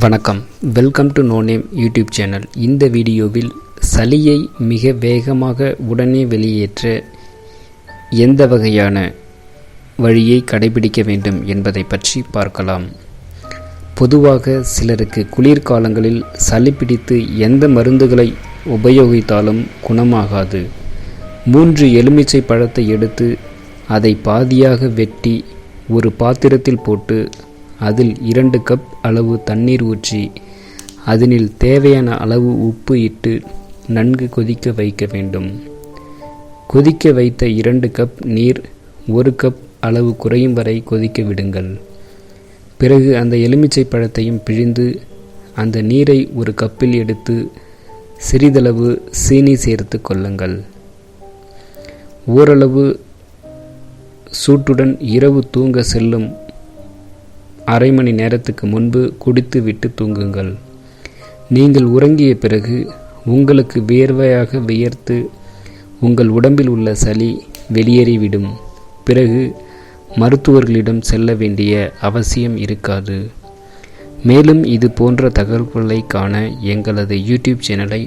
வணக்கம். Welcome to know name YouTube channel. இந்த வீடியோவில் சளியை மிக வேகமாக உடனே வெளியேற்ற எந்த வகையான வழியை கடைபிடிக்க வேண்டும் என்பதை பற்றி பார்க்கலாம். பொதுவாக சிலருக்கு குளிர்காலங்களில் சளி பிடித்து எந்த மருந்துகளை உபயோகித்தாலும் குணமாகாது. 3 எலுமிச்சை பழத்தை எடுத்து அதை பாதியாக வெட்டி ஒரு பாத்திரத்தில் போட்டு அதில் 2 கப் அளவு தண்ணீர் ஊற்றி அதனில் தேவையான அளவு உப்பு இட்டு நன்கு கொதிக்க வைக்க வேண்டும். கொதிக்க வைத்த 2 கப் நீர் 1 கப் அளவு குறையும் வரை கொதிக்க விடுங்கள். பிறகு அந்த எலுமிச்சை பழத்தையும் பிழிந்து அந்த நீரை ஒரு கப்பில் எடுத்து சிறிதளவு சீனி சேர்த்து கொள்ளுங்கள். ஓரளவு சூட்டுடன் இரவு தூங்க செல்லும் அரை மணி நேரத்துக்கு முன்பு குடித்து விட்டு தூங்குங்கள். நீங்கள் உறங்கிய பிறகு உங்களுக்கு வேர்வையாக வியர்த்து உங்கள் உடம்பில் உள்ள சளி வெளியேறிவிடும். பிறகு மருத்துவர்களிடம் செல்ல வேண்டிய அவசியம் இருக்காது. மேலும் இது போன்ற தகவல்களை காண எங்களது யூடியூப் சேனலை